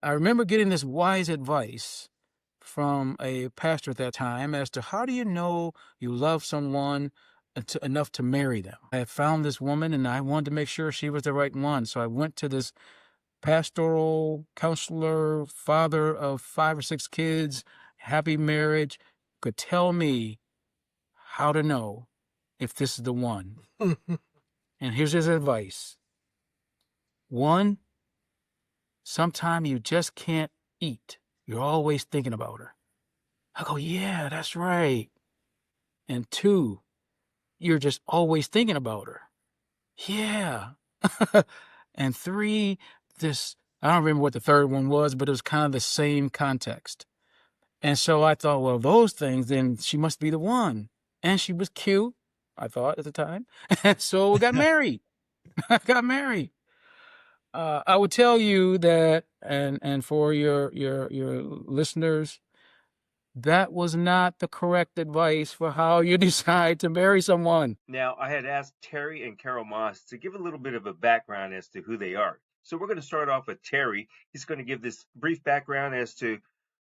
I remember getting this wise advice from a pastor at that time as to how do you know you love someone enough to marry them. I had found this woman and I wanted to make sure she was the right one. So I went to this pastoral counselor, father of 5 or 6 kids, happy marriage, could tell me how to know if this is the one. And here's his advice. One, sometime you just can't eat. You're always thinking about her. I go, yeah, that's right. And two, you're just always thinking about her. Yeah. And three, this, I don't remember what the third one was, but it was kind of the same context. And so I thought, well, those things, then she must be the one. And she was cute, I thought at the time. And so we got married. I got married. I would tell you that, and for your listeners, that was not the correct advice for how you decide to marry someone. Now, I had asked Terry and Carol Moss to give a little bit of a background as to who they are. So we're going to start off with Terry. He's going to give this brief background as to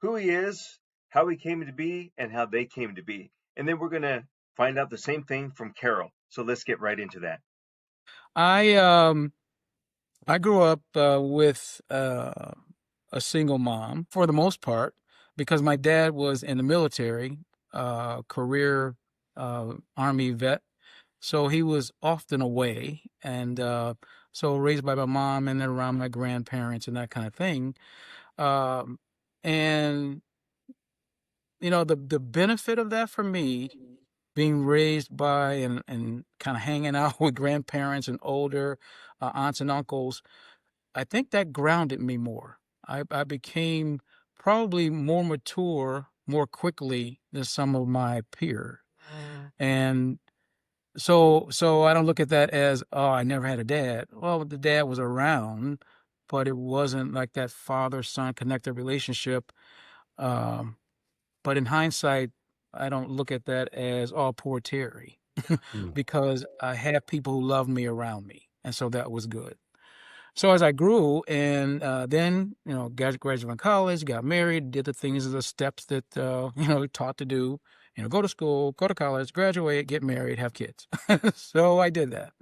who he is, how he came to be, and how they came to be. And then we're going to find out the same thing from Carol. So let's get right into that. I I grew up with a single mom for the most part because my dad was in the military, career Army vet. So he was often away, and so raised by my mom and then around my grandparents and that kind of thing. Um, and the benefit of that for me, being raised by and kind of hanging out with grandparents and older aunts and uncles, I think that grounded me more. I became probably more mature more quickly than some of my peers. And so I don't look at that as, oh, I never had a dad. Well, the dad was around, but it wasn't like that father-son connected relationship. Um, but in hindsight, I don't look at that as, oh, poor Terry, Mm. because I had people who loved me around me, and so that was good. So as I grew and then, graduated from college, got married, did the things, the steps that, taught to do, go to school, go to college, graduate, get married, have kids. So I did that.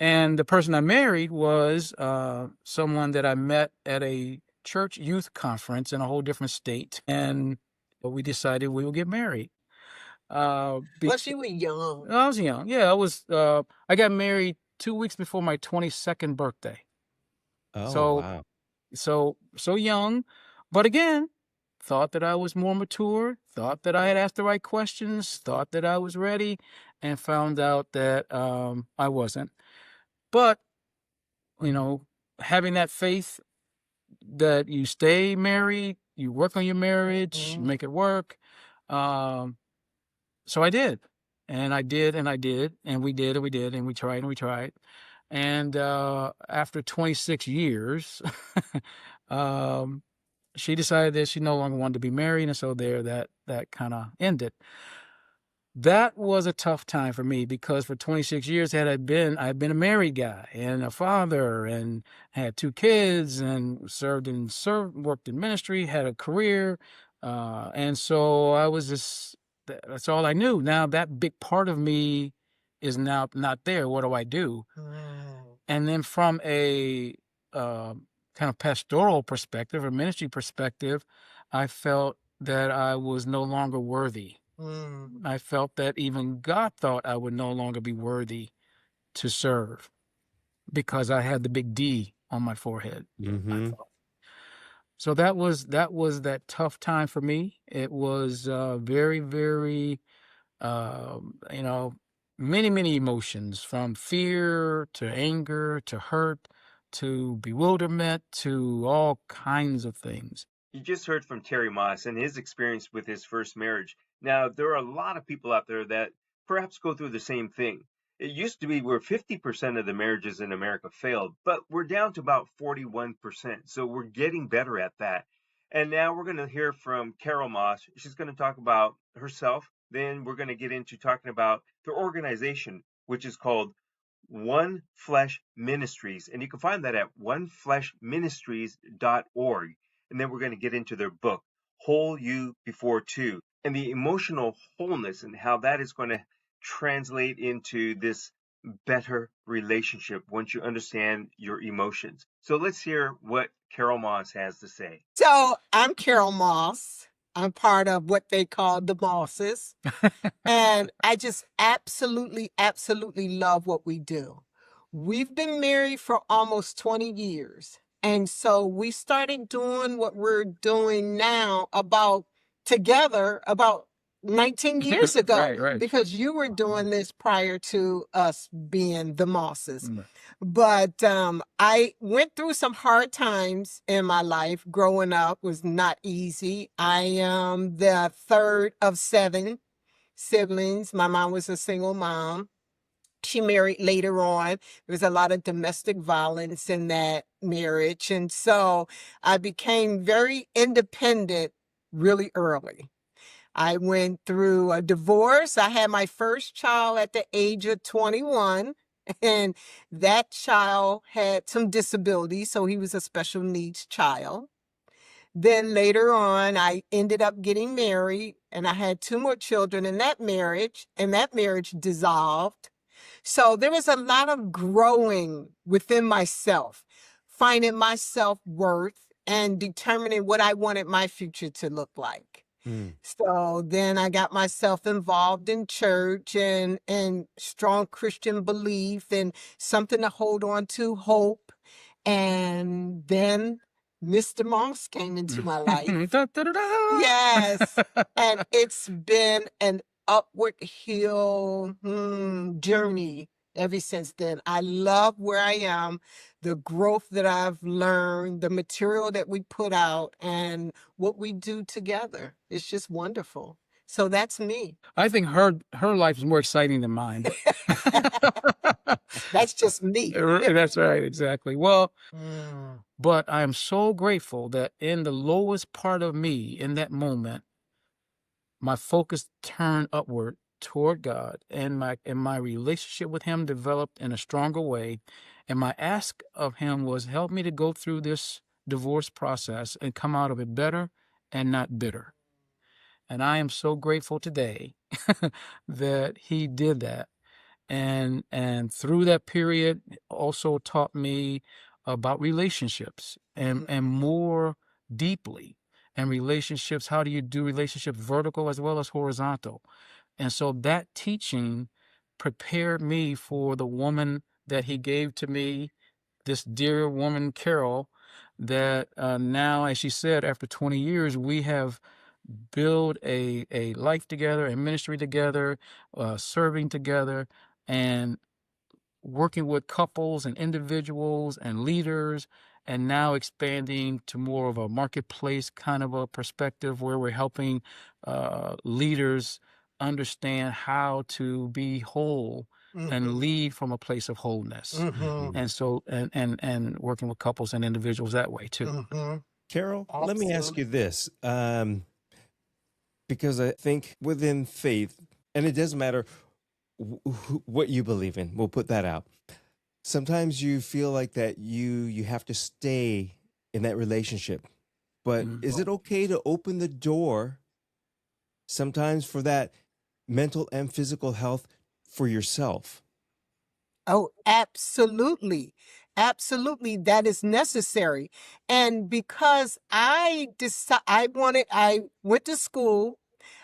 And the person I married was someone that I met at a church youth conference in a whole different state. And we decided we would get married. Plus, you were young. I was young. Yeah, I got married 2 weeks before my 22nd birthday. Oh, So wow. so young, but again, thought that I was more mature, thought that I had asked the right questions, thought that I was ready, and found out that I wasn't. But you know, having that faith that you stay married, you work on your marriage, you make it work. Um, so I did, and I did, and I did, and we did, and we did, and we tried, and we tried. And after 26 years, um, she decided that she no longer wanted to be married, and so there, that kind of ended. That was a tough time for me because for 26 years I'd been a married guy and a father and had 2 kids and worked in ministry, had a career, and so I was just that's all I knew. Now that big part of me is now not there. What do I do? And then from a kind of pastoral perspective or ministry perspective, I felt that I was no longer worthy. I felt that even God thought I would no longer be worthy to serve because I had the big D on my forehead, I Mm-hmm. thought. So that tough time for me. It was very, very, you know, many, many emotions from fear to anger to hurt to bewilderment to all kinds of things. You just heard from Terry Moss and his experience with his first marriage. Now, there are a lot of people out there that perhaps go through the same thing. It used to be where 50% of the marriages in America failed, but we're down to about 41%. So we're getting better at that. And now we're going to hear from Carol Moss. She's going to talk about herself. Then we're going to get into talking about the organization, which is called One Flesh Ministries. And you can find that at onefleshministries.org. and then we're going to get into their book, Whole You Before Two, and the emotional wholeness and how that is going to translate into this better relationship once you understand your emotions. So let's hear what Carol Moss has to say. So I'm Carol Moss. I'm part of what they call the Mosses. And I just absolutely, absolutely love what we do. We've been married for almost 20 years. And so we started doing what we're doing now together about 19 years ago. Right. Because you were doing this prior to us being the Mosses. Right. But I went through some hard times in my life. Growing up was not easy. I am the third of 7 siblings. My mom was a single mom. She married later on. There was a lot of domestic violence in that marriage. And so I became very independent really early. I went through a divorce. I had my first child at the age of 21, and that child had some disabilities, so he was a special needs child. Then later on, I ended up getting married, and I had 2 more children in that marriage, and that marriage dissolved. So there was a lot of growing within myself, finding my self-worth and determining what I wanted my future to look like. So then I got myself involved in church and strong Christian belief and something to hold on to, hope. And then Mr. Moss came into my life. Da, da, da, da. Yes. And it's been an upward hill journey ever since then. I love where I am, the growth that I've learned, the material that we put out, and what we do together. It's just wonderful. So that's me. I think her life is more exciting than mine. That's just me. That's right, exactly. Well, Mm. but I am so grateful that in the lowest part of me, in that moment, my focus turned upward toward God, and my relationship with Him developed in a stronger way. And my ask of Him was, help me to go through this divorce process and come out of it better and not bitter. And I am so grateful today that He did that. And through that period also taught me about relationships and more deeply, and relationships, how do you do relationships vertical as well as horizontal. And so that teaching prepared me for the woman that He gave to me, this dear woman Carol, that now, as she said, after 20 years we have build a life together, a ministry together, serving together, and working with couples and individuals and leaders, and now expanding to more of a marketplace kind of a perspective where we're helping leaders understand how to be whole and lead from a place of wholeness. And so and working with couples and individuals that way too. Carol, let me ask you this. Because I think within faith, and it doesn't matter what you believe in, we'll put that out. Sometimes you feel like that you have to stay in that relationship. But is it okay to open the door sometimes for that mental and physical health for yourself? Oh, absolutely. Absolutely. That is necessary. And because I went to school,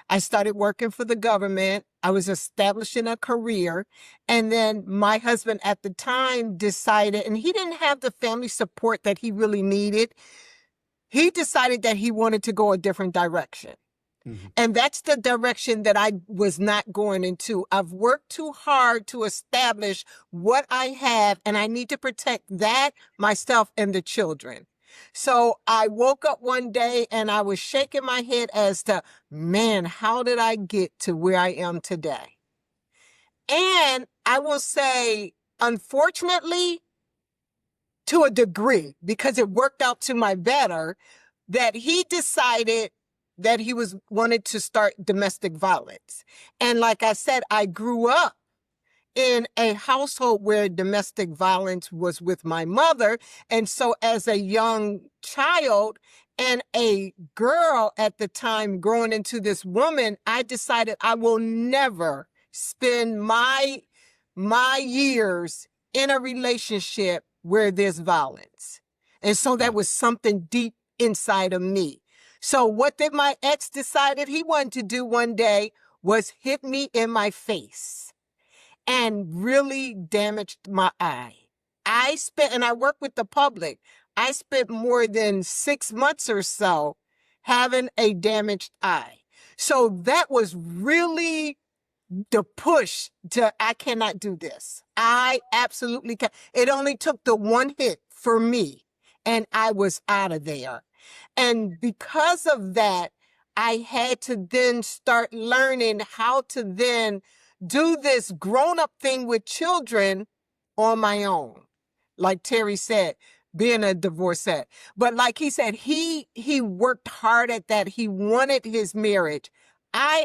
I started working for the government. I was establishing a career. And then my husband at the time decided, and he didn't have the family support that he really needed. He decided that he wanted to go a different direction. And that's the direction that I was not going into. I've worked too hard to establish what I have, and I need to protect that, myself, and the children. So I woke up one day and I was shaking my head as to, man, how did I get to where I am today? And I will say, unfortunately, to a degree, because it worked out to my better, that he decided that he wanted to start domestic violence. And like I said, I grew up in a household where domestic violence was with my mother. And so as a young child, And a girl at the time growing into this woman, I decided I will never spend my years in a relationship where there's violence. And so that was something deep inside of me. So what did my ex decided he wanted to do one day was hit me in my face and really damaged my eye. And I work with the public. I spent more than 6 months or so having a damaged eye. So that was really the push to, I cannot do this. I absolutely can. It only took the one hit for me and I was out of there. And because of that, I had to then start learning how to then do this grown-up thing with children on my own. Like Terry said, being a divorcee. But like he said, he worked hard at that. He wanted his marriage.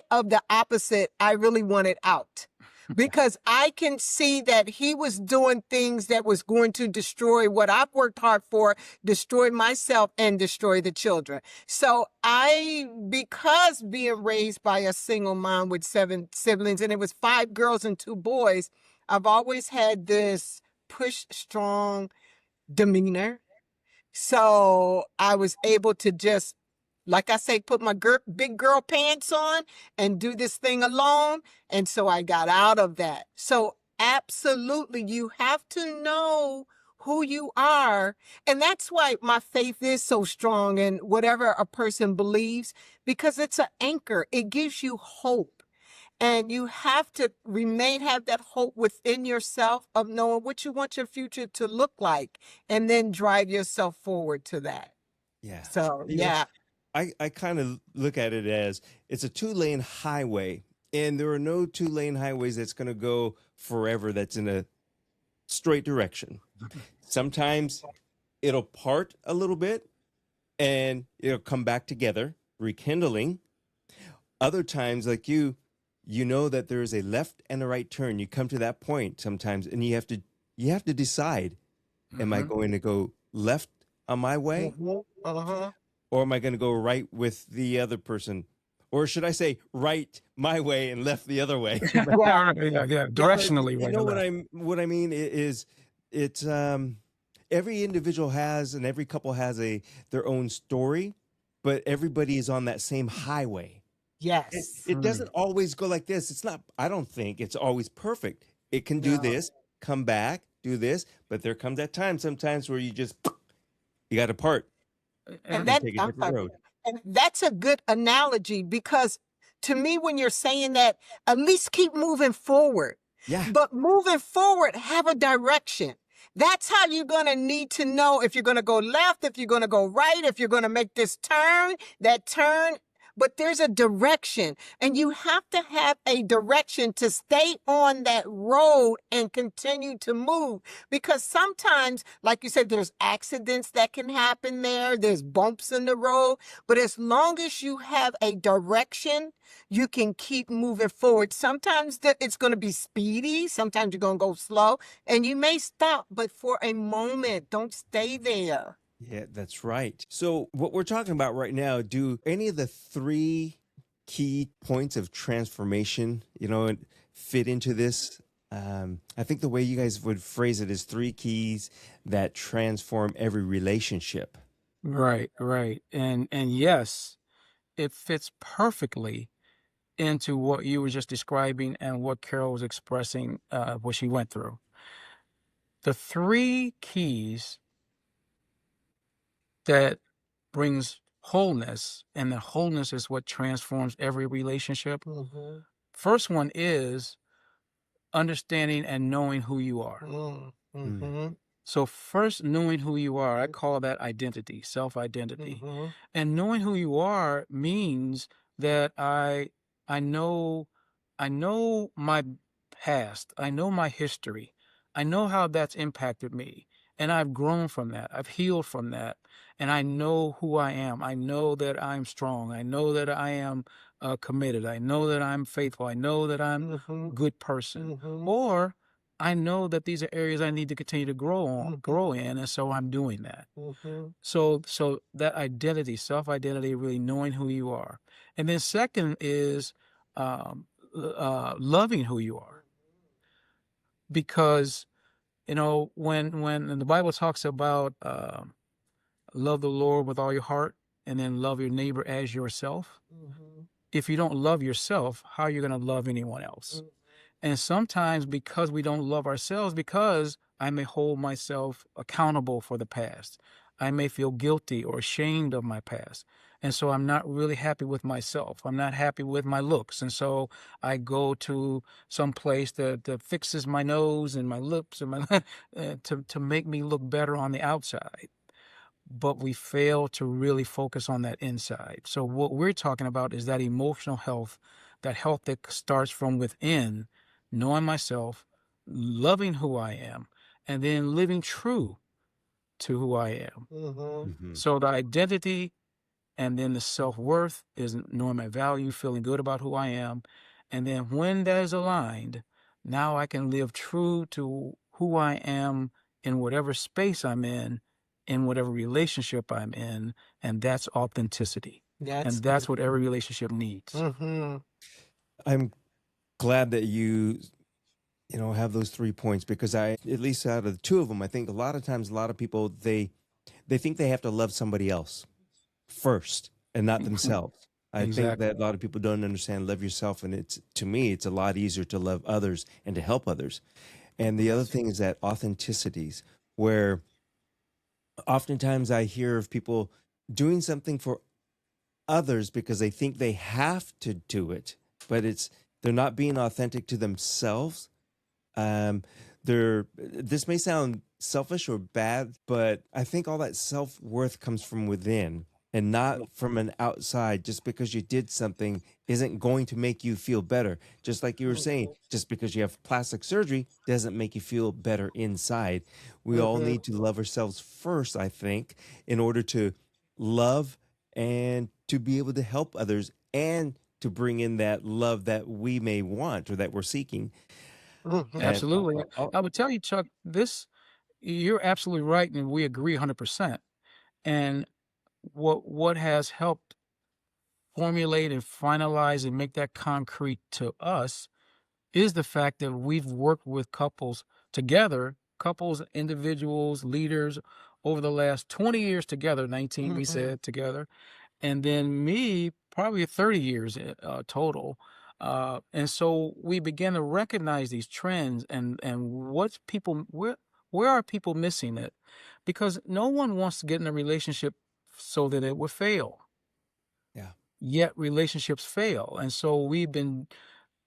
Of the opposite, I really wanted out because I can see that he was doing things that was going to destroy what I've worked hard for, destroy myself and destroy the children. So because being raised by a single mom with 7 siblings, and it was 5 girls and 2 boys, I've always had this push strong demeanor. So I was able to just, like I say, put my big girl pants on and do this thing alone. And so I got out of that. So absolutely, you have to know who you are. And that's why my faith is so strong in whatever a person believes, because it's an anchor. It gives you hope. And you have to have that hope within yourself of knowing what you want your future to look like and then drive yourself forward to that. Yeah. So, You know, yeah. I kind of look at it as it's a 2-lane highway, and there are no 2-lane highways that's going to go forever that's in a straight direction. Sometimes it'll part a little bit and it'll come back together, rekindling. Other times, like you know that there's a left and a right turn. You come to that point sometimes, and you have to decide: am I going to go left on my way, or am I going to go right with the other person, or should I say right my way and left the other way? Yeah, Because directionally, you right know or left. what I mean is it's every individual has, and every couple has their own story, but everybody is on that same highway. Yes. It doesn't always go like this. It's not, I don't think it's always perfect. It can do No. this, come back, do this, but there comes that time sometimes where you got to part And and that take a different road. and that's a good analogy, because to me, when you're saying that, at least keep moving forward. Yeah. But moving forward, have a direction. That's how you're going to need to know if you're going to go left, if you're going to go right, if you're going to make this turn, that turn. But there's a direction, and you have to have a direction to stay on that road and continue to move. Because sometimes, like you said, there's accidents that can happen there. There's bumps in the road. But as long as you have a direction, you can keep moving forward. Sometimes it's going to be speedy. Sometimes you're going to go slow, and you may stop, but for a moment, don't stay there. Yeah, that's right. So what we're talking about right now, do any of the 3 key points of transformation, fit into this? I think the way you guys would phrase it is 3 keys that transform every relationship. Right. And yes, it fits perfectly into what you were just describing and what Carol was expressing, what she went through. The 3 keys that brings wholeness, and the wholeness is what transforms every relationship. First one is understanding and knowing who you are. So first, knowing who you are, I call that identity, self-identity. And knowing who you are means that I know my past, I know my history, I know how that's impacted me, and I've grown from that, I've healed from that, and I know who I am. I know that I'm strong. I know that I am committed. I know that I'm faithful. I know that I'm a good person. Or I know that these are areas I need to continue to grow in, and so I'm doing that. So that identity, self-identity, really knowing who you are. And then second is loving who you are. Because, when the Bible talks about love the Lord with all your heart and then love your neighbor as yourself, if you don't love yourself, how are you going to love anyone else? And sometimes because we don't love ourselves, because I may hold myself accountable for the past, I may feel guilty or ashamed of my past. And so I'm not really happy with myself. I'm not happy with my looks. And so I go to some place that fixes my nose and my lips and my to make me look better on the outside. But we fail to really focus on that inside. So what we're talking about is that emotional health, that health that starts from within, knowing myself, loving who I am, and then living true to who I am. Mhm. So the identity and then the self-worth is knowing my value, feeling good about who I am. And then when that is aligned, now I can live true to who I am in whatever space I'm in whatever relationship I'm in, and that's authenticity. That's And that's what every relationship needs. I'm glad that you have those 3 points, because at least out of the two of them, I think a lot of times, a lot of people, they think they have to love somebody else first and not themselves. I think Exactly. that a lot of people don't understand love yourself, and to me, it's a lot easier to love others and to help others. And the other thing is that authenticities, where oftentimes I hear of people doing something for others because they think they have to do it, but they're not being authentic to themselves. Um, this may sound selfish or bad, but I think all that self-worth comes from within and not from an outside. Just because you did something isn't going to make you feel better. Just like you were saying, just because you have plastic surgery doesn't make you feel better inside. We all need to love ourselves first, I think, in order to love and to be able to help others and to bring in that love that we may want or that we're seeking. And Absolutely. I would tell you, Chuck, you're absolutely right, and we agree 100%. And what has helped formulate and finalize and make that concrete to us is the fact that we've worked with couples together, couples, individuals, leaders over the last 20 years together, 19 we said together, and then me probably 30 years total. And so we began to recognize these trends and where are people missing it? Because no one wants to get in a relationship so that it would fail. yeah. Yet relationships fail. And so we've been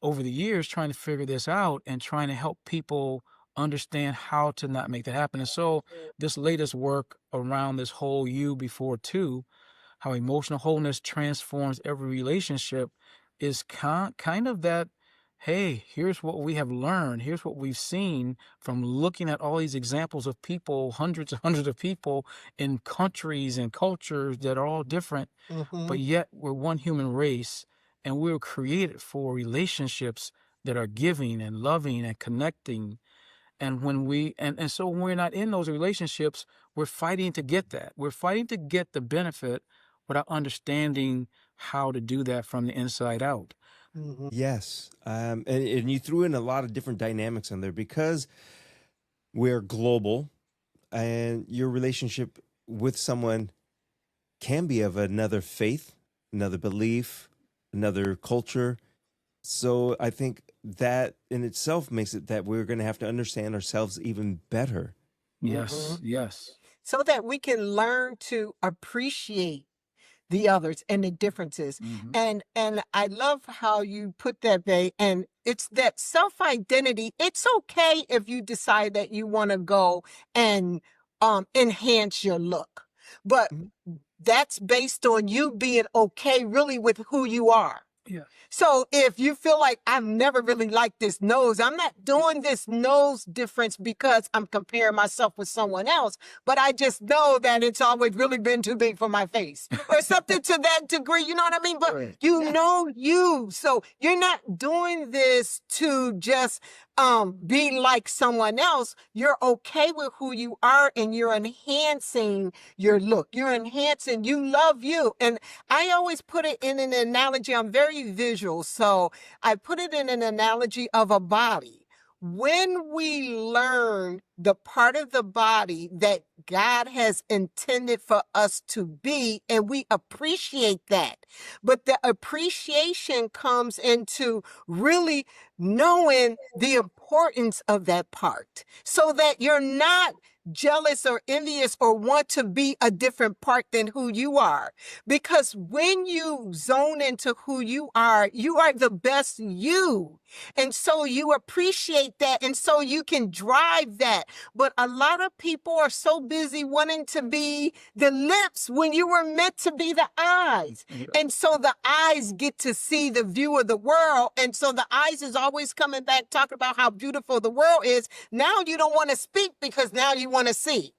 over the years trying to figure this out and trying to help people understand how to not make that happen. And so this latest work around this whole you before two, how emotional wholeness transforms every relationship, is kind of that, hey, here's what we have learned, here's what we've seen from looking at all these examples of people, hundreds and hundreds of people in countries and cultures that are all different, but yet we're one human race, and we were created for relationships that are giving and loving and connecting. And so when we're not in those relationships, we're fighting to get that. We're fighting to get the benefit without understanding how to do that from the inside out. Yes. And you threw in a lot of different dynamics in there because we're global, and your relationship with someone can be of another faith, another belief, another culture. So I think that in itself makes it that we're going to have to understand ourselves even better. Yes, yes. So that we can learn to appreciate the others and the differences. And I love how you put that, Bay. And it's that self-identity. It's okay if you decide that you want to go and enhance your look, but Mhm. that's based on you being okay really with who you are. Yeah. So if you feel like I've never really liked this nose, I'm not doing this nose difference because I'm comparing myself with someone else, but I just know that it's always really been too big for my face or something to that degree. You know what I mean? But Right. you know you. So you're not doing this to just be like someone else. You're okay with who you are, and you're enhancing your look. You're enhancing, you love you. And I always put it in an analogy. I'm very visual, so I put it in an analogy of a body. When we learn the part of the body that God has intended for us to be, and we appreciate that, but the appreciation comes into really knowing the importance of that part so that you're not jealous or envious or want to be a different part than who you are. Because when you zone into who you are the best you. And so you appreciate that. And so you can drive that. But a lot of people are so busy wanting to be the lips when you were meant to be the eyes. And so the eyes get to see the view of the world. And so the eyes is always coming back talking about how beautiful the world is. Now you don't want to speak because now you want to see.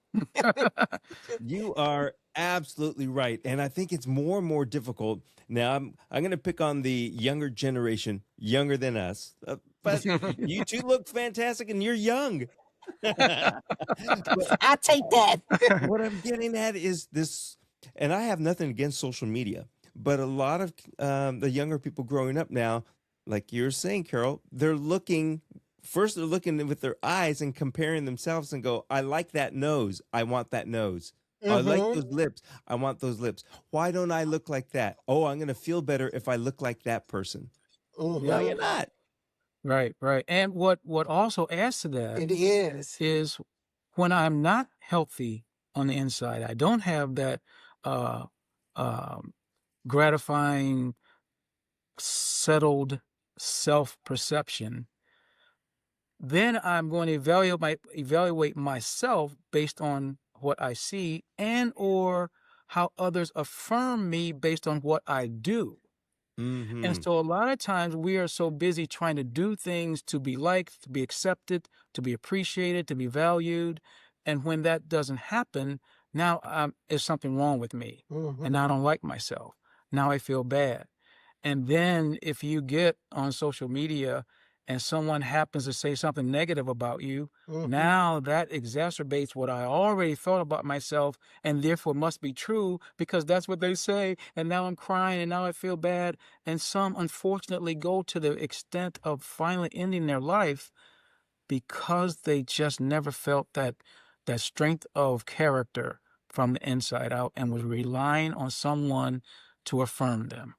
You are absolutely right. And I think it's more and more difficult. Now, I'm going to pick on the younger generation, younger than us, but you two look fantastic and you're young. But I take that. what I'm getting at is this, and I have nothing against social media, but a lot of the younger people growing up now, like you're saying, Carol, they're looking. First, they're looking with their eyes and comparing themselves and go, I like that nose. I want that nose. I like those lips. I want those lips. Why don't I look like that? Oh, I'm going to feel better if I look like that person. No, you're not. Right, right. And what also adds to that It is. when I'm not healthy on the inside, I don't have that uh, gratifying, settled self-perception, then I'm going to evaluate myself based on what I see and or how others affirm me based on what I do. Mm-hmm. And so a lot of times we are so busy trying to do things to be liked, to be accepted, to be appreciated, to be valued. And when that doesn't happen, now there's something wrong with me. And I don't like myself. Now I feel bad. And then if you get on social media and someone happens to say something negative about you, now that exacerbates what I already thought about myself and therefore must be true because that's what they say. And now I'm crying and now I feel bad. And some unfortunately go to the extent of finally ending their life because they just never felt that strength of character from the inside out and was relying on someone to affirm them.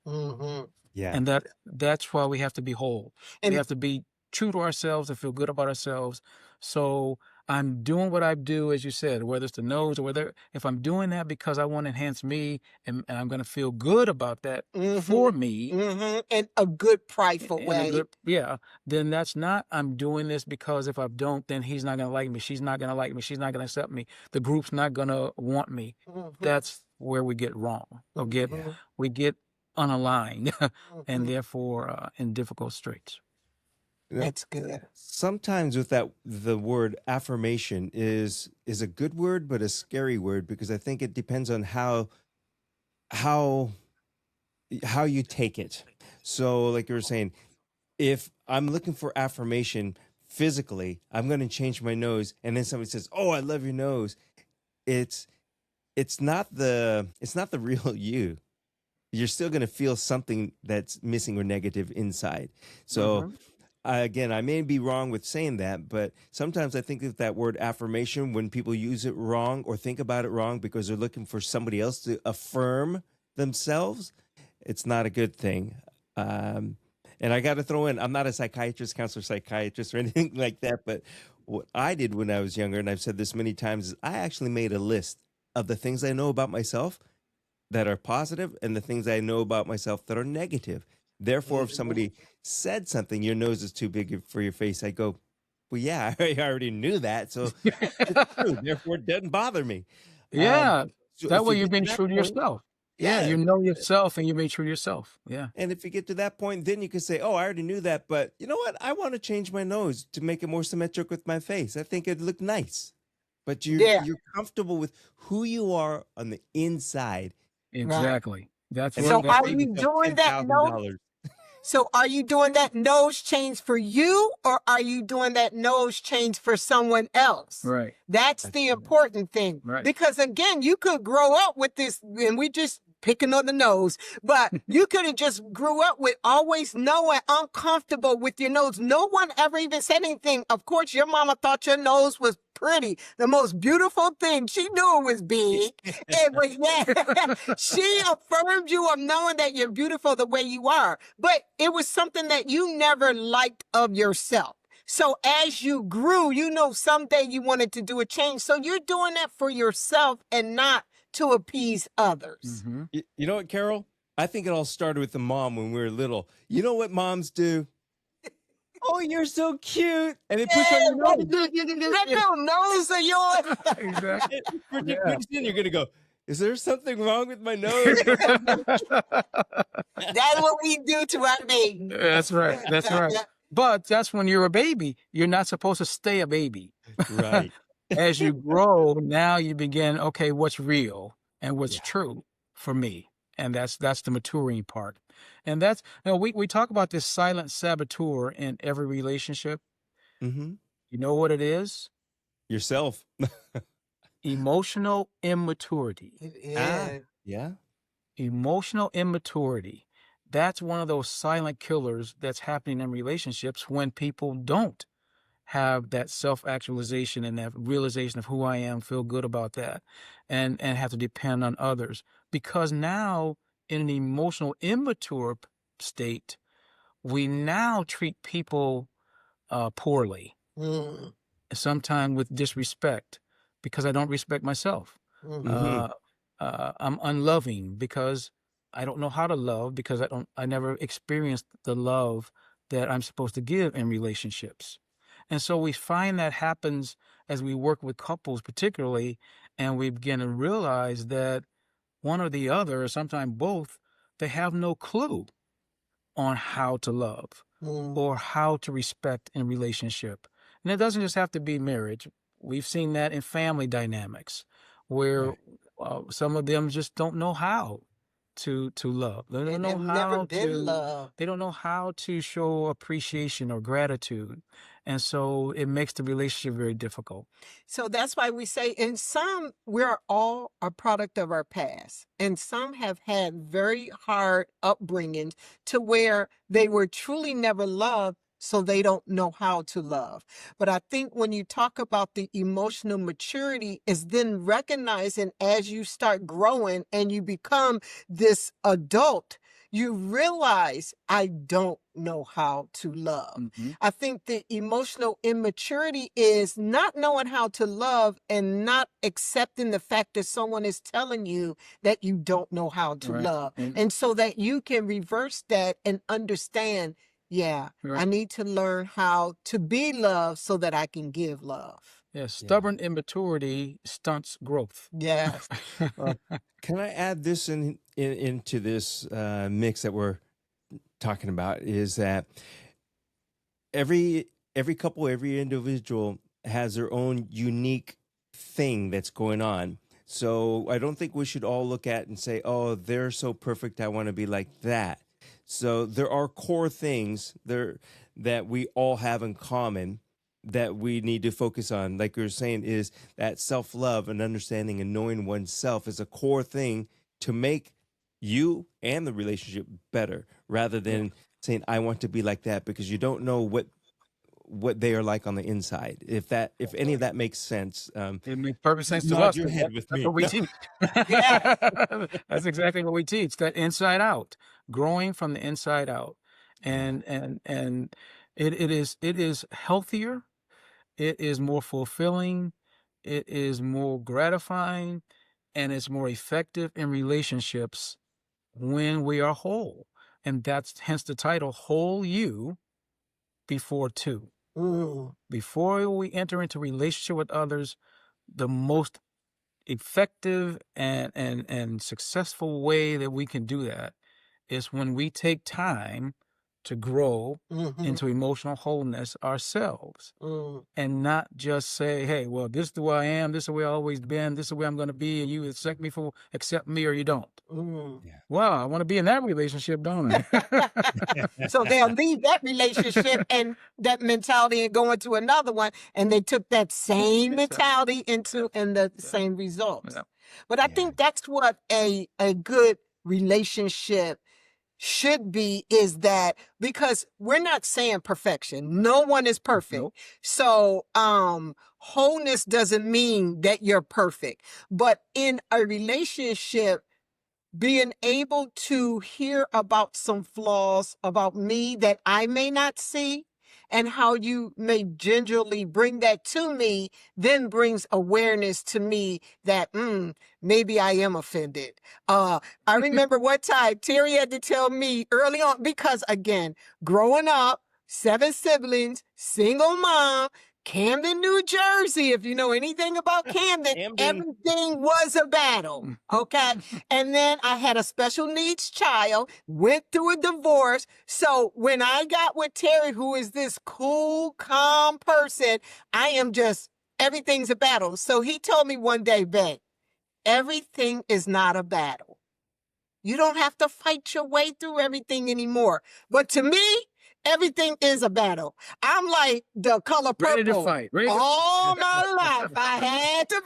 Yeah. And that's why we have to be whole. We have to be true to ourselves and feel good about ourselves. So I'm doing what I do, as you said, whether it's the nose or whether if I'm doing that because I want to enhance me and I'm going to feel good about that for me. In a good, prideful in way. a good, then that's not, I'm doing this because if I don't, then he's not going to like me. She's not going to like me. She's not going to accept me. The group's not going to want me. That's where we get wrong or we get unaligned and therefore in difficult straits. That's good. Sometimes with that, the word affirmation is a good word, but a scary word because I think it depends on how you take it. So, like you were saying, if I'm looking for affirmation physically, I'm going to change my nose, and then somebody says, "Oh, I love your nose." It's not the real you. You're still going to feel something that's missing or negative inside. So. Again, I may be wrong with saying that, but sometimes I think that word affirmation, when people use it wrong or think about it wrong because they're looking for somebody else to affirm themselves, it's not a good thing. And I got to throw in, I'm not a psychiatrist, counselor psychiatrist, or anything like that, but what I did when I was younger, and I've said this many times, is I actually made a list of the things I know about myself that are positive and the things I know about myself that are negative. Therefore, if somebody said something, your nose is too big for your face, I go, well, yeah, I already knew that. So it's true. Therefore, it doesn't bother me. So that if way you you've get to been that true to point, yourself. Yeah, you know yourself and you be true to yourself. Yeah. And if you get to that point, then you can say, oh, I already knew that. But you know what? I want to change my nose to make it more symmetric with my face. I think it'd look nice. But you're comfortable with who you are on the inside. Exactly. That's So what are you doing that? No. $10,000. So are you doing that nose change for you, or are you doing that nose change for someone else? Right. That's the important thing. Right. Because again, you could grow up with this, and we just picking on the nose, but you could have just grew up with always knowing uncomfortable with your nose. No one ever even said anything. Of course, your mama thought your nose was pretty, the most beautiful thing. She knew it was big. It was, yeah. She affirmed you of knowing that you're beautiful the way you are, but it was something that you never liked of yourself. So as you grew, you know, someday you wanted to do a change. So you're doing that for yourself and not to appease others. Mm-hmm. You know what, Carol? I think it all started with the mom when we were little. You know what moms do? Oh, you're so cute. And they push on your nose. That little nose of yours. Exactly. Pretty Yeah. soon you're going to go, is there something wrong with my nose? That's what we do to our baby. That's right. That's right. But that's when you're a baby. You're not supposed to stay a baby. Right. As you grow, now you begin, okay, what's real and what's Yeah. true for me? And that's the maturing part. And that's, you know, we talk about this silent saboteur in every relationship. Mm-hmm. You know what it is? Yourself. Emotional immaturity. Yeah. Yeah. Emotional immaturity. That's one of those silent killers that's happening in relationships when people don't have that self-actualization and that realization of who I am, feel good about that, and have to depend on others. Because now, in an emotional immature state, we now treat people poorly, Mm, sometimes with disrespect, because I don't respect myself. mm. Mhm. I'm unloving because I don't know how to love, because I never experienced the love that I'm supposed to give in relationships. And so we find that happens as we work with couples particularly, and we begin to realize that one or the other, or sometimes both, they have no clue on how to love Mm. or how to respect in relationship. And it doesn't just have to be marriage. We've seen that in family dynamics where Right. some of them just don't know how to love. They don't And know have never how been to loved. they don't know how to show appreciation or gratitude. And so it makes the relationship very difficult. So that's why we say, in some, we're all a product of our past. And some have had very hard upbringings to where they were truly never loved, so they don't know how to love. But I think when you talk about the emotional maturity, is then recognizing as you start growing and you become this adult, you realize I don't know how to love. Mm-hmm. I think the emotional immaturity is not knowing how to love and not accepting the fact that someone is telling you that you don't know how to Right. love. And- And so that you can reverse that and understand, yeah, I Right. need to learn how to be loved so that I can give love. Yes, stubborn immaturity stunts growth. Yes. Can I add this into this mix that we're talking about? Is that every couple, every individual has their own unique thing that's going on. So I don't think we should all look at and say, "Oh, they're so perfect. I want to be like that." So there are core things there that we all have in common that we need to focus on. Like you're saying, is that self-love and understanding and knowing oneself is a core thing to make you and the relationship better, rather than saying, "I want to be like that," because you don't know what they are like on the inside. If any of that makes sense, It makes perfect sense to nod us. your 'Cause head with that's me. what we No. teach. Yeah. That's exactly what we teach. That inside out, growing from the inside out, and it is healthier. It is more fulfilling. It is more gratifying, and it's more effective in relationships when we are whole. And that's hence the title, Whole You Before Two. Mm. Before we enter into relationship with others, the most effective and successful way that we can do that is when we take time to grow Mm-hmm. into emotional wholeness ourselves, Mm. and not just say, hey, well, this is the way I am, this is the way I've always been, this is the way I'm going to be, and you accept me or you don't. Mm. Yeah. Wow, I want to be in that relationship, don't I? So they'll leave that relationship and that mentality and go into another one, and they took that same mentality into and the same results. Yeah. But I Yeah. think that's what a good relationship should be, is that, because we're not saying perfection. No one is perfect. Nope. So wholeness doesn't mean that you're perfect. But in a relationship, being able to hear about some flaws about me that I may not see, and how you may gingerly bring that to me, then brings awareness to me that maybe I am offended. I remember one time Terry had to tell me early on, because again, growing up, 7 siblings, single mom, Camden, New Jersey. If you know anything about Camden, everything was a battle. Okay. And then I had a special needs child, went through a divorce. So when I got with Terry, who is this cool, calm person, I am just, everything's a battle. So he told me one day, babe, everything is not a battle. You don't have to fight your way through everything anymore. But to me, everything is a battle. I'm like the color purple. Ready to fight. All my life, I had to.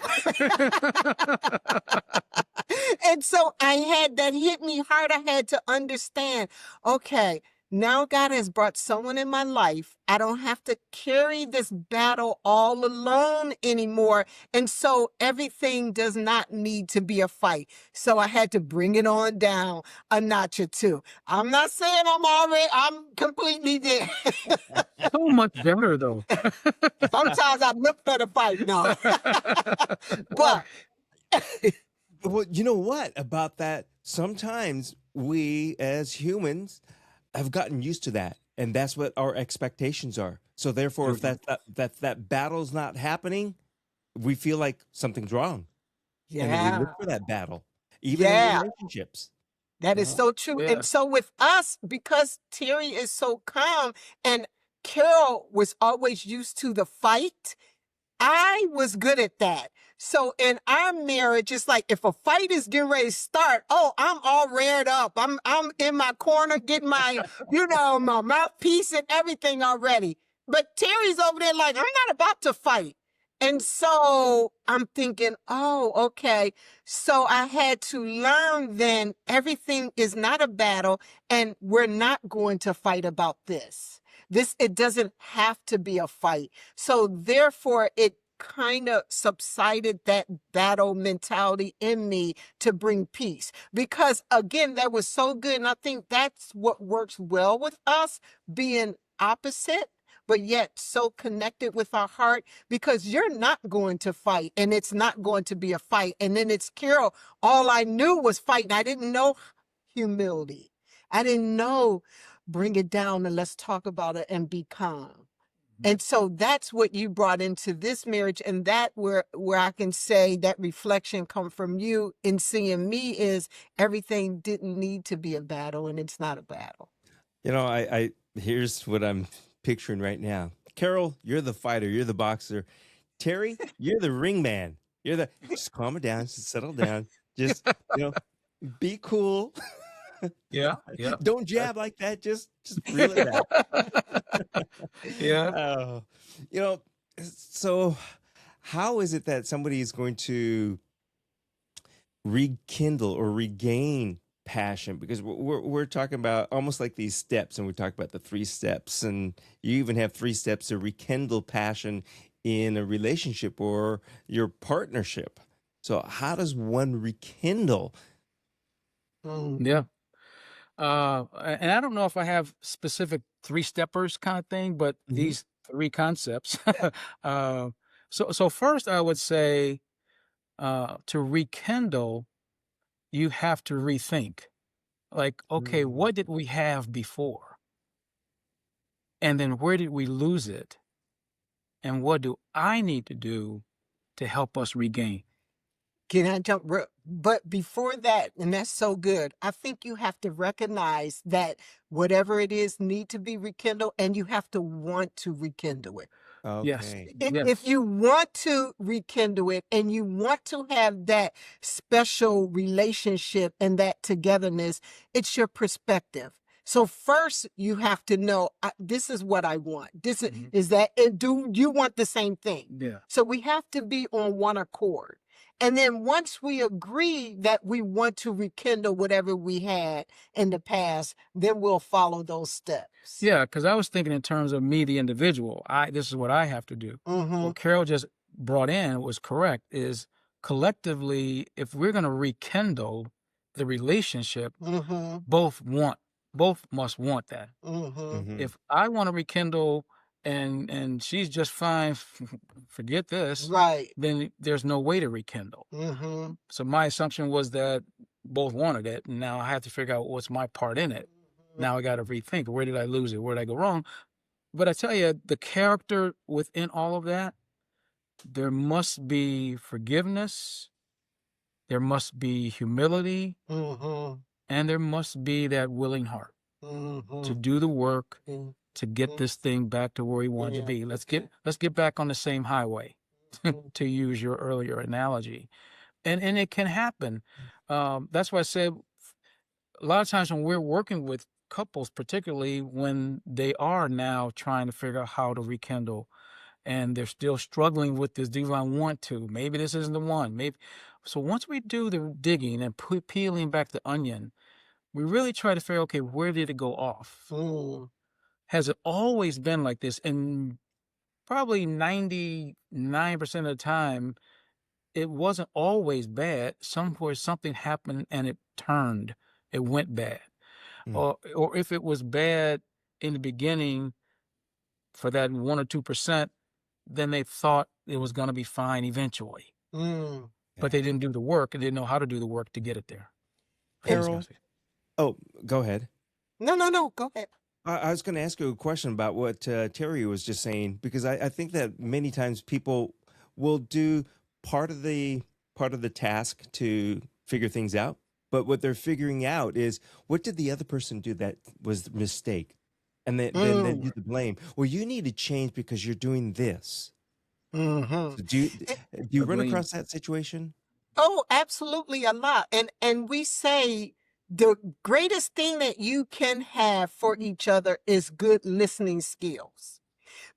And so I had that hit me hard. I had to understand, okay, now God has brought someone in my life. I don't have to carry this battle all alone anymore. And so everything does not need to be a fight. So I had to bring it on down a notch or two. I'm not saying I'm completely there. So much better, though. Sometimes I look for the fight, no. Well, But Well, you know what about that? Sometimes we as humans have gotten used to that, and that's what our expectations are. So therefore, if that battle's not happening, we feel like something's wrong, and then we yeah. look for that battle, even in Yeah. relationships. That is Yeah. so true. Yeah. And so with us, because Terry is so calm and Carol was always used to the fight, I was good at that. So in our marriage, it's like if a fight is getting ready to start, oh, I'm all reared up. I'm in my corner getting my, my mouthpiece and everything already. But Terry's over there like, I'm not about to fight. And so I'm thinking, oh, okay. So I had to learn then everything is not a battle, and we're not going to fight about this. It doesn't have to be a fight. So therefore, it kind of subsided that battle mentality in me to bring peace. Because again, that was so good. And I think that's what works well with us, being opposite, but yet so connected with our heart, because you're not going to fight and it's not going to be a fight. And then it's Carol. All I knew was fighting. I didn't know humility. I didn't know bring it down and let's talk about it and be calm. And so that's what you brought into this marriage. And that where I can say that reflection come from you in seeing me is everything didn't need to be a battle, and it's not a battle. I here's what I'm picturing right now. Carol, you're the fighter, you're the boxer. Terry, you're the ring man. Just calm it down, just settle down. Just, be cool. Yeah. Don't jab like that. Just reel it out. Yeah. So how is it that somebody is going to rekindle or regain passion? Because we're talking about almost like these steps, and we talk about the 3 steps, and you even have 3 steps to rekindle passion in a relationship or your partnership. So how does one rekindle? Yeah. And I don't know if I have specific 3-steppers kind of thing, but these 3 concepts. So first I would say, to rekindle, you have to rethink. Like, okay, what did we have before? And then where did we lose it? And what do I need to do to help us regain? Can I jump But before that, and that's so good, I think you have to recognize that whatever it is need to be rekindled, and you have to want to rekindle it. Yes. Okay. If Yes. you want to rekindle it and you want to have that special relationship and that togetherness, it's your perspective. So first you have to know, this is what I want. This Mhm. is that, do you want the same thing? Yeah. So we have to be on one accord. And then once we agree that we want to rekindle whatever we had in the past, then we'll follow those steps. Yeah, because I was thinking in terms of me, the individual. This is what I have to do. Mm-hmm. What Carol just brought in was correct. Is collectively, if we're going to rekindle the relationship, Mm-hmm. both must want that. Mm-hmm. Mhm. If I want to rekindle and she's just fine, forget this, Right. then there's no way to rekindle. Mm-hmm. So my assumption was that both wanted it, and now I have to figure out what's my part in it. Now I got to rethink, where did I lose it? Where did I go wrong? But I tell you, the character within all of that, there must be forgiveness, there must be humility, Mm-hmm. and there must be that willing heart Mm-hmm. to do the work Mm-hmm. to get this thing back to where we want it to be. Let's get back on the same highway, to use your earlier analogy. And it can happen. That's why I said a lot of times when we're working with couples, particularly when they are now trying to figure out how to rekindle and they're still struggling with this, do I want to? Maybe this isn't the one. Maybe. So once we do the digging and peeling back the onion, we really try to figure, okay, where did it go off? Mm-hmm. Has it always been like this? And probably 99% of the time, it wasn't always bad. Somewhere something happened and it turned, it went bad. Mm. Or if it was bad in the beginning for that 1 or 2%, then they thought it was going to be fine eventually. Mm. But they didn't do the work and didn't know how to do the work to get it there. Go ahead, Carol? Scotty. Oh, go ahead. No, go ahead. I was going to ask you a question about what Terry was just saying, because I think that many times people will do part of the task to figure things out, but what they're figuring out is, what did the other person do that was the mistake, and then do the blame. Well, you need to change because you're doing this. Mm-hmm. So do you run Agreed. across that situation? Oh, absolutely, a lot. And we say the greatest thing that you can have for each other is good listening skills.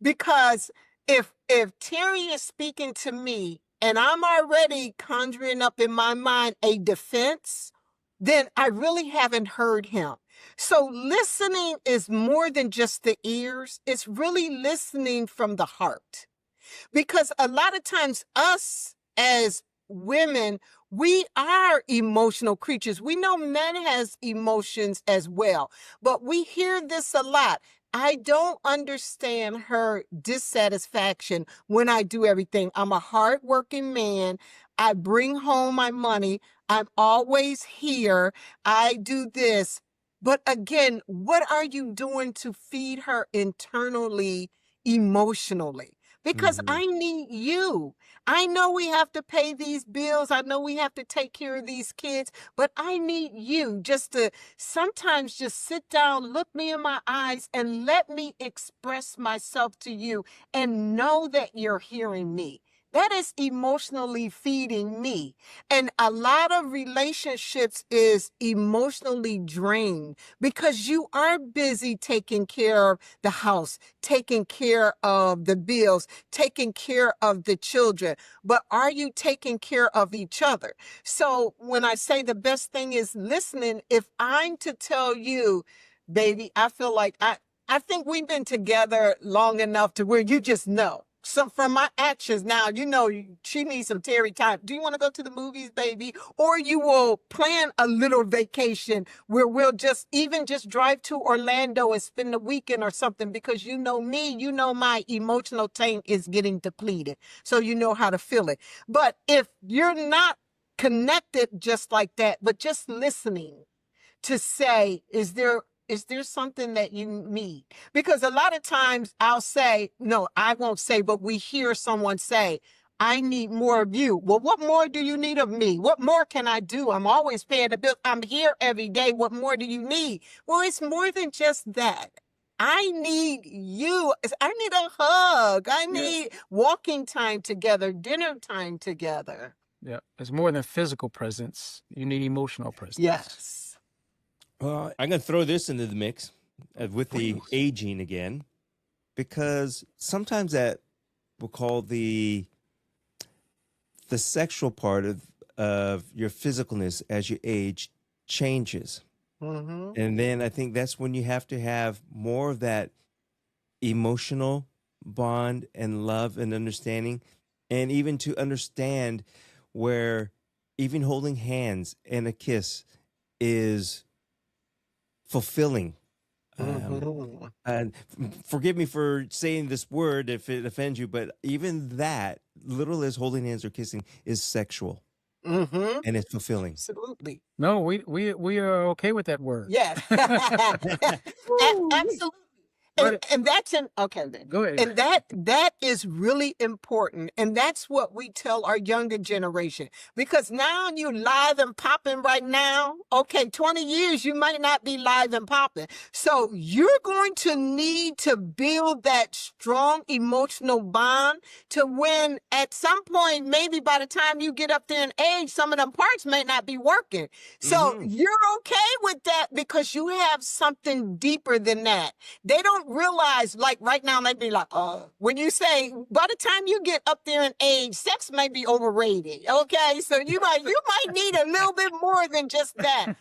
Because if Terry is speaking to me and I'm already conjuring up in my mind a defense, then I really haven't heard him. So listening is more than just the ears. It's really listening from the heart. Because a lot of times us as women, we are emotional creatures. We know men has emotions as well, but we hear this a lot. I don't understand her dissatisfaction when I do everything. I'm a hardworking man. I bring home my money. I'm always here. I do this. But again, what are you doing to feed her internally, emotionally? Because Mhm. I need you. I know we have to pay these bills. I know we have to take care of these kids, but I need you just to sometimes just sit down, look me in my eyes, and let me express myself to you and know that you're hearing me. That is emotionally feeding me. And a lot of relationships is emotionally drained because you are busy taking care of the house, taking care of the bills, taking care of the children, but are you taking care of each other? So when I say the best thing is listening, if I'm to tell you, baby, I feel like I think we've been together long enough to where you just know. So from my actions now, you know she needs some Terry time. Do you want to go to the movies, baby? Or you will plan a little vacation where we'll just drive to Orlando and spend the weekend or something, because you know me, you know my emotional tank is getting depleted. So you know how to feel it. But if you're not connected just like that, but just listening to say, is there something that you need? Because a lot of times I'll say, no, I won't say, but we hear someone say, I need more of you. Well, what more do you need of me? What more can I do? I'm always paying the bill. I'm here every day. What more do you need? Well, it's more than just that. I need you. I need a hug. I Yeah. need walking time together, dinner time together. Yeah, it's more than physical presence. You need emotional presence. Yes. Well, I'm going to throw this into the mix with the Please. aging again, because sometimes that we'll call the sexual part of your physicalness as you age changes. Mm-hmm. And then I think that's when you have to have more of that emotional bond and love and understanding, and even to understand where even holding hands and a kiss is fulfilling. Mm-hmm. And forgive me for saying this word if it offends you, but even that, little as holding hands or kissing, is sexual Mm-hmm. and it's fulfilling. Absolutely. No, we are okay with that word. Yes. Woo. Absolutely. But And that's okay then. go ahead. And that is really important. And that's what we tell our younger generation. Because now you live and popping right now. Okay, 20 years you might not be live and popping. So you're going to need to build that strong emotional bond to when at some point, maybe by the time you get up there in age, some of them parts may not be working. So you're okay with that because you have something deeper than that. They don't realize, like right now, they be like, when you say, by the time you get up there in age, sex may be overrated. Okay. So you might need a little bit more than just that.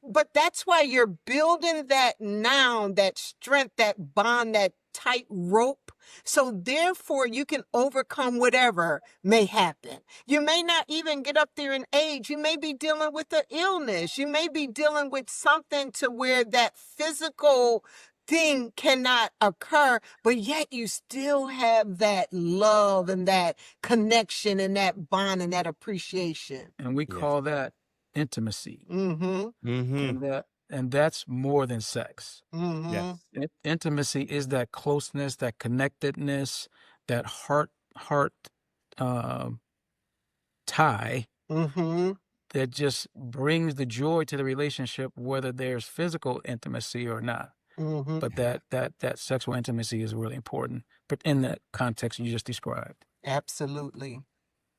But that's why you're building that now, that strength, that bond, that tight rope. So therefore you can overcome whatever may happen. You may not even get up there in age. You may be dealing with an illness. You may be dealing with something to where that physical thing cannot occur, but yet you still have that love and that connection and that bond and that appreciation. And we Yes. call that intimacy. Mm-hmm. And that's more than sex. Mm-hmm. Yes. Intimacy is that closeness, that connectedness, that heart tie Mm-hmm. that just brings the joy to the relationship, whether there's physical intimacy or not. Mm-hmm. But that sexual intimacy is really important, but in that context you just described. Absolutely.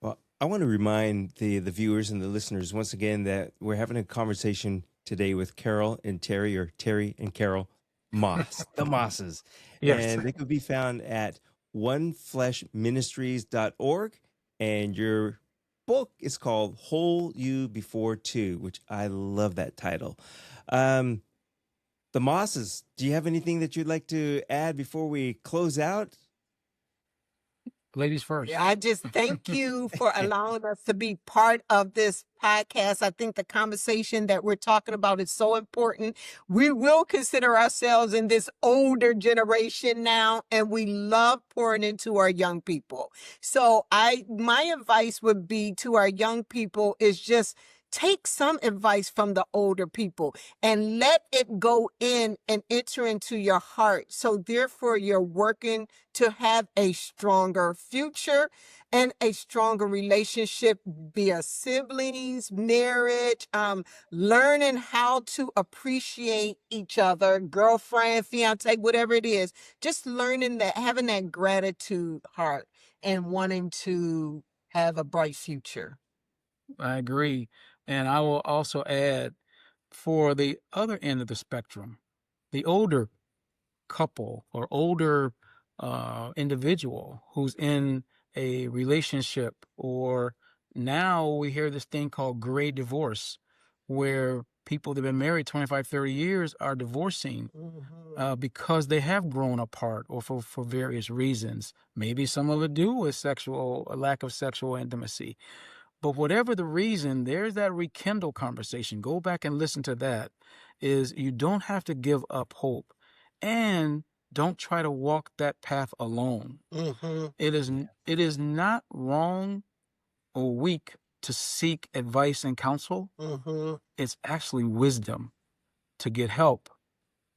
Well, I want to remind the viewers and the listeners once again that we're having a conversation today with Carol and Terry, or Terry and Carol Moss, the Mosses. Yes. And they could be found at onefleshministries.org. And your book is called Whole You Before Two, which I love that title. The Mosses, do you have anything that you'd like to add before we close out? Ladies first. I just thank you for allowing us to be part of this podcast. I think the conversation that we're talking about is so important. We will consider ourselves in this older generation now, and we love pouring into our young people. So my advice would be to our young people is just take some advice from the older people and let it go in and enter into your heart. So therefore you're working to have a stronger future and a stronger relationship via siblings, marriage, learning how to appreciate each other, girlfriend, fiance, whatever it is, just learning that, having that gratitude heart and wanting to have a bright future. I agree. And I will also add, for the other end of the spectrum, the older couple or older individual who's in a relationship, or now we hear this thing called gray divorce, where people that have been married 25, 30 years are divorcing because they have grown apart, or for various reasons. Maybe some of it do with a lack of sexual intimacy. But whatever the reason, there's that rekindle conversation. Go back and listen to that. Is you don't have to give up hope, and don't try to walk that path alone. It is not wrong or weak to seek advice and counsel. It's actually wisdom to get help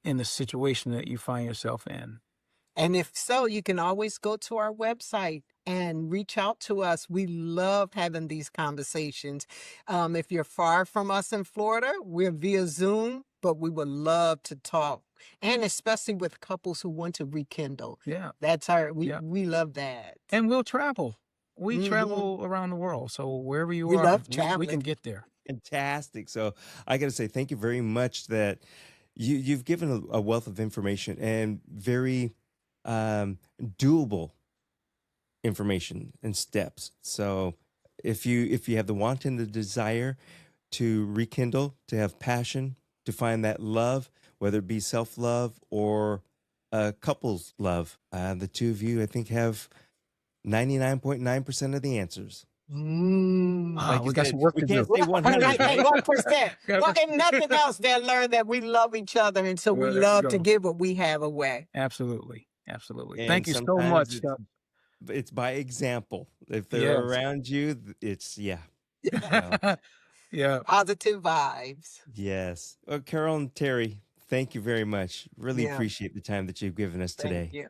in the situation that you find yourself in. And if so, you can always go to our website and reach out to us. We love having these conversations. If you're far from us in Florida, we're via Zoom, but we would love to talk. And especially with couples who want to rekindle. Yeah. That's we Yeah. love that. And we'll travel. We Mhm. travel around the world. So wherever you We are, love we can traveling. get there. Fantastic. So I got to say thank you very much that you've given a wealth of information and very doable information and steps. So if you have the want and the desire to rekindle, to have passion, to find that love, whether it be self-love or couples love, the two of you I think have 99.9% of the answers. Like you We got said, some work we to can't do. say Right, 100, right? 1%. Well, if nothing else, they'll learn that we love each other, and so we Well, there you love to go. give what we have away. Absolutely. Absolutely. And Thank you so sometimes much. it's by example. If they're Yes. around you, it's So, Yeah. Positive vibes. yes. Well, Carol and Terry, thank you very much. Really Yeah. appreciate the time that you've given us Thank today. you.